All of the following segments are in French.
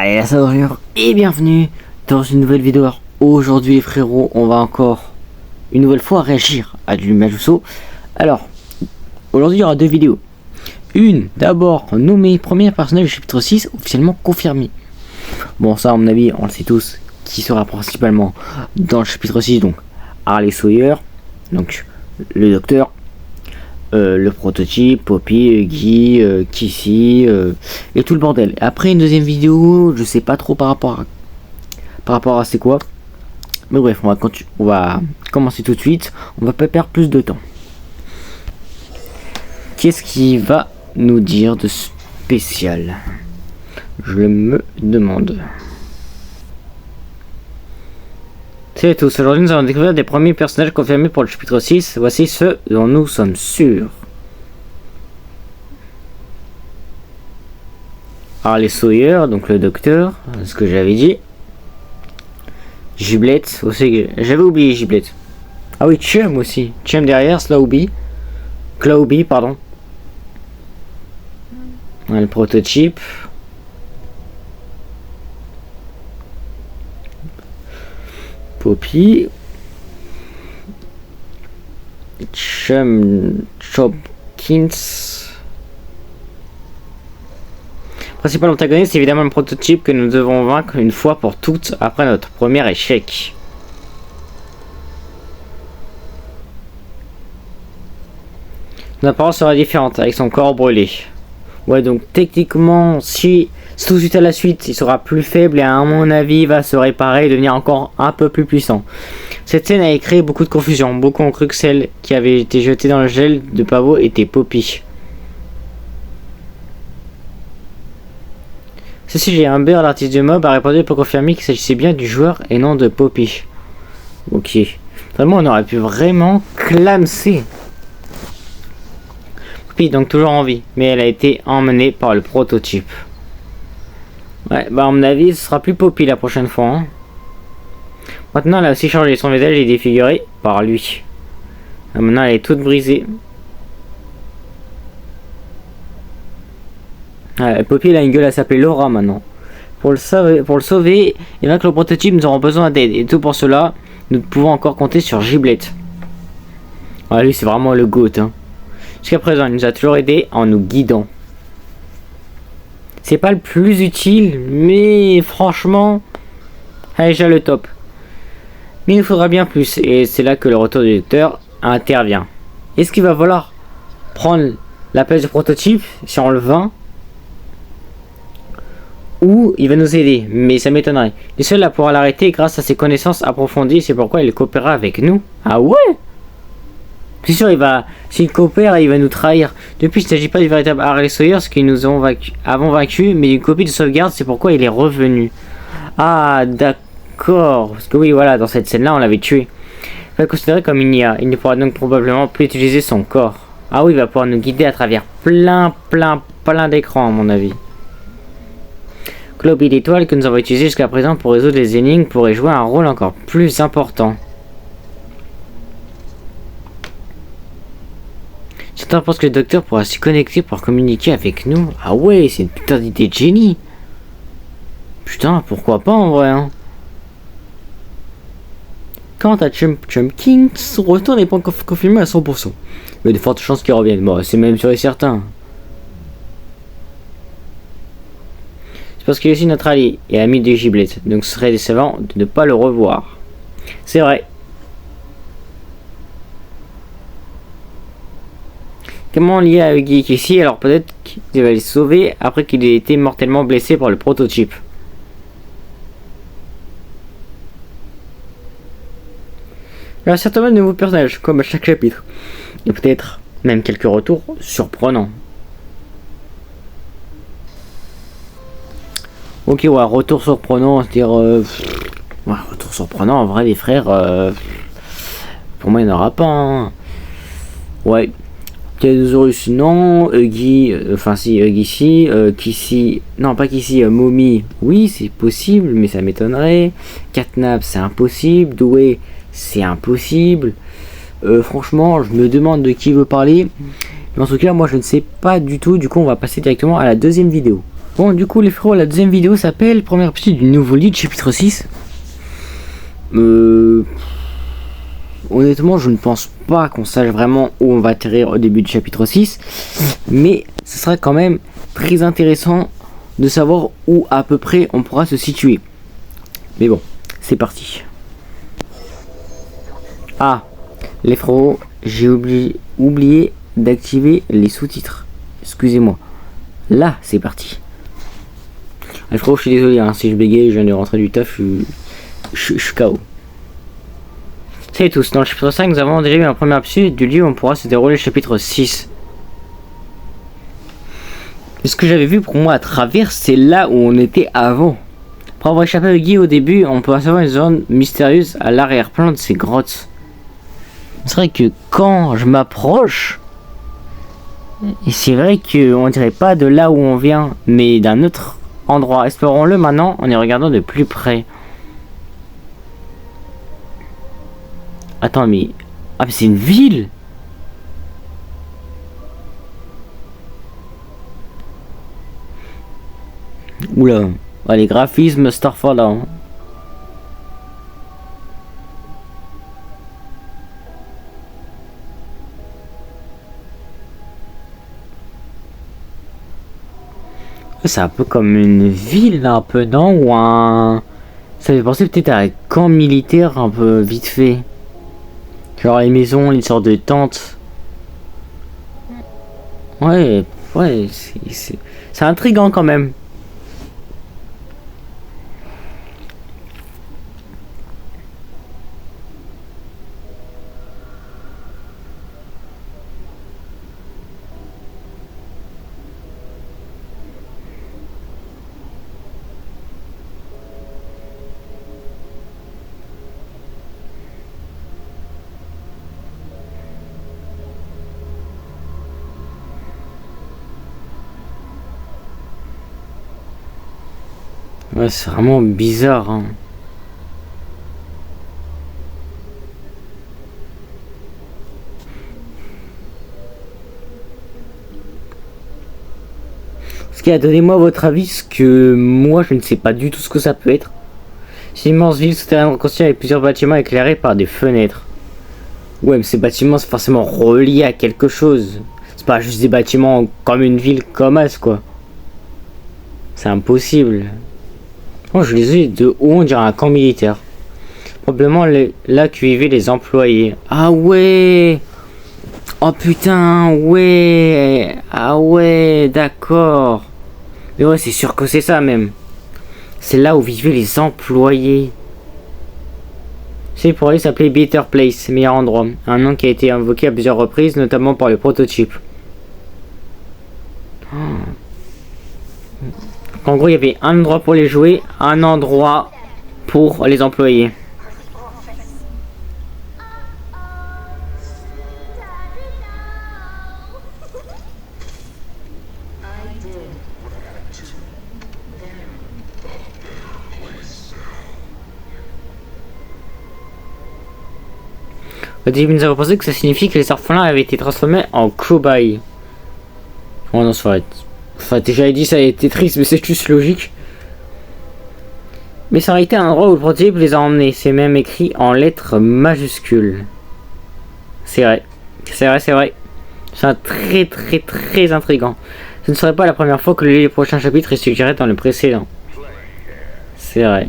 Allez, salut et bienvenue dans une nouvelle vidéo. Alors, aujourd'hui frérot, on va encore une nouvelle fois réagir à du Majuso. Alors, aujourd'hui il y aura deux vidéos. Une, d'abord, nommer premier personnage du chapitre 6 officiellement confirmé. Bon, ça à mon avis, on le sait tous, qui sera principalement dans le chapitre 6, donc Harley Sawyer, donc le docteur, le prototype, Poppy, Guy, Kissy et tout le bordel. Après une deuxième vidéo, je sais pas trop par rapport à c'est quoi. Mais bref, on va commencer tout de suite. On va pas perdre plus de temps. Qu'est-ce qui va nous dire de spécial? Je me demande. C'est tout. Aujourd'hui, nous allons découvrir des premiers personnages confirmés pour le chapitre 6. Voici ceux dont nous sommes sûrs. Harley Sawyer, donc le docteur, ce que j'avais dit. Giblette, aussi, j'avais oublié Giblette. Ah oui, Chum aussi. Chum derrière, Clowby, pardon. Le prototype. Poppy. Chum Chopkins. Principal antagoniste, évidemment le prototype que nous devons vaincre une fois pour toutes après notre premier échec. Son apparence sera différente avec son corps brûlé. Ouais, donc techniquement, si tout de suite à la suite, il sera plus faible et à mon avis, il va se réparer et devenir encore un peu plus puissant. Cette scène a créé beaucoup de confusion. Beaucoup ont cru que celle qui avait été jetée dans le gel de pavot était Poppy. Ceci, j'ai un beurre, l'artiste du mob, a répondu pour confirmer qu'il s'agissait bien du joueur et non de Poppy. Ok. Vraiment, on aurait pu vraiment clamser. Poppy, donc toujours en vie, mais elle a été emmenée par le prototype. Ouais, bah à mon avis, ce sera plus Poppy la prochaine fois. Hein. Maintenant, elle a aussi changé. Son visage est défiguré par lui. Maintenant, elle est toute brisée. Poppy, elle a une gueule à s'appeler Laura maintenant. Pour le sauver et vaincre le prototype, nous aurons besoin d'aide. Et tout pour cela, nous pouvons encore compter sur Giblette. Ah, lui, c'est vraiment le GOAT. Hein. Jusqu'à présent, il nous a toujours aidé en nous guidant. C'est pas le plus utile, mais franchement, elle est déjà le top. Mais il nous faudra bien plus, et c'est là que le retour du docteur intervient. Est-ce qu'il va falloir prendre la place du prototype si on le vainc? Ou il va nous aider, mais ça m'étonnerait. Il est seul à pouvoir l'arrêter grâce à ses connaissances approfondies, c'est pourquoi il coopérera avec nous. Ah ouais? C'est sûr, s'il coopère, il va nous trahir. Depuis, il ne s'agit pas du véritable Harley Sawyer, ce que nous avons vaincu, mais d'une copie de sauvegarde, c'est pourquoi il est revenu. Ah, d'accord. Parce que oui, voilà, dans cette scène-là, on l'avait tué. Il va le considérer comme une IA. Il ne pourra donc probablement plus utiliser son corps. Ah oui, il va pouvoir nous guider à travers plein d'écrans, à mon avis. Clowby d'étoiles que nous avons utilisé jusqu'à présent pour résoudre les énigmes pourrait jouer un rôle encore plus important. Certains pensent que le docteur pourra se connecter pour communiquer avec nous. Ah ouais, c'est une putain d'idée de génie. Putain, pourquoi pas en vrai hein. Quant à Chopkins, son retour n'est pas encore confirmé à 100%. Mais il y a de fortes chances qu'il revienne. Bon, c'est même sûr et certain. C'est parce qu'il est aussi notre allié et ami de Giblette, donc ce serait décevant de ne pas le revoir. C'est vrai. Comment lié avec Guy ici? Alors peut-être qu'il va les sauver après qu'il ait été mortellement blessé par le prototype. Il y aura certainement de nouveaux personnages, comme à chaque chapitre. Et peut-être même quelques retours surprenants. Ok, ouais, retour surprenant, c'est-à-dire... ouais, retour surprenant, en vrai, les frères... pour moi, il n'y en aura pas, hein. Ouais. Tyrannosaurus, non. Huggy, enfin si, Huggy si. Kissy, non, pas Kissy, Mommy, oui, c'est possible, mais ça m'étonnerait. Catnap, c'est impossible. Doué, c'est impossible. Franchement, je me demande de qui veut parler. Mais en tout cas, moi, je ne sais pas du tout. Du coup, on va passer directement à la deuxième vidéo. Bon, du coup, les frérots, la deuxième vidéo s'appelle Première épisode du nouveau lit, chapitre 6. Honnêtement, je ne pense pas qu'on sache vraiment où on va atterrir au début du chapitre 6. Mais ce sera quand même très intéressant de savoir où à peu près on pourra se situer. Mais bon, c'est parti. Ah, les frérots, j'ai oublié d'activer les sous-titres. Excusez-moi. Là, c'est parti. Les frérots, je suis désolé, hein, si je bégaye, je viens de rentrer du taf, je suis KO. Salut tous, dans le chapitre 5, nous avons déjà eu un premier aperçu du lieu où on pourra se dérouler le chapitre 6. Ce que j'avais vu pour moi à travers, c'est là où on était avant. Pour avoir échappé à Guy au début, on peut apercevoir une zone mystérieuse à l'arrière-plan de ces grottes. C'est vrai que quand je m'approche, et c'est vrai qu'on dirait pas de là où on vient, mais d'un autre endroit. Explorons-le maintenant en y regardant de plus près. Attends, mais... Ah, mais c'est une ville! Oula. Ah, les graphismes Starfall là. Hein. C'est un peu comme une ville là, un peu, non? Ou un... Ça fait penser peut-être à un camp militaire un peu vite fait. Genre les maisons, les sortes de tentes. Ouais, c'est intriguant quand même. Ouais, c'est vraiment bizarre. Hein. Ce qui a donnez-moi votre avis, ce que moi je ne sais pas du tout ce que ça peut être. C'est une immense ville souterraine reconstruite avec plusieurs bâtiments éclairés par des fenêtres. Ouais, mais ces bâtiments c'est forcément relié à quelque chose. C'est pas juste des bâtiments comme une ville comme As quoi. C'est impossible. Oh, je les ai de haut, on dirait un camp militaire. Probablement là que vivaient les employés. Ah ouais. Oh putain, ouais. Ah ouais, d'accord. Mais ouais, c'est sûr que c'est ça même. C'est là où vivaient les employés. C'est pour aller s'appeler Better Place, meilleur endroit. Un nom qui a été invoqué à plusieurs reprises, notamment par le prototype. Oh. En gros, il y avait un endroit pour les jouer, un endroit pour les employés. Au début, nous avons pensé que ça signifie que les orphelins avaient été transformés en cobayes. Oh non, ça va être... Enfin, déjà dit, ça a été triste, mais c'est juste logique. Mais ça aurait été un endroit où le prototype les a emmenés. C'est même écrit en lettres majuscules. C'est vrai. C'est vrai, c'est vrai. C'est très intriguant. Ce ne serait pas la première fois que le prochain chapitre est suggéré dans le précédent. C'est vrai.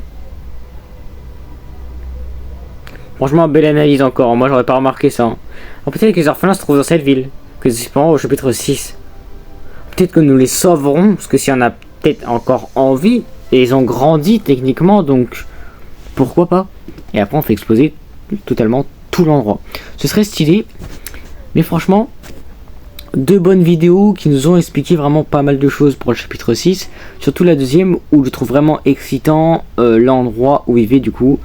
Franchement, belle analyse encore. Moi, j'aurais pas remarqué ça. Hein. Peut-être que les orphelins se trouvent dans cette ville. Que nous espérons au chapitre 6. Peut-être que nous les sauverons, parce que s'il y en a peut-être encore en vie, et ils ont grandi techniquement, donc pourquoi pas. Et après on fait exploser totalement tout l'endroit. Ce serait stylé, mais franchement, deux bonnes vidéos qui nous ont expliqué vraiment pas mal de choses pour le chapitre 6, surtout la deuxième où je trouve vraiment excitant l'endroit où vivaient du coup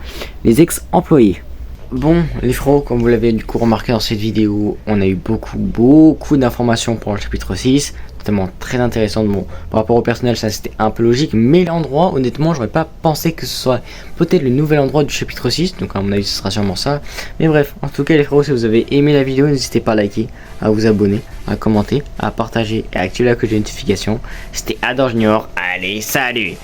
les ex-employés. bon les frérots, comme vous l'avez du coup remarqué dans cette vidéo, on a eu beaucoup d'informations pour le chapitre 6, notamment très intéressantes. Bon, par rapport au personnel, ça c'était un peu logique, mais l'endroit, honnêtement, j'aurais pas pensé que ce soit peut-être le nouvel endroit du chapitre 6, donc à mon avis ce sera sûrement ça. Mais bref, en tout cas les frérots, si vous avez aimé la vidéo, n'hésitez pas à liker, à vous abonner, à commenter, à partager et à activer la cloche de notification. C'était Adam Junior, allez salut!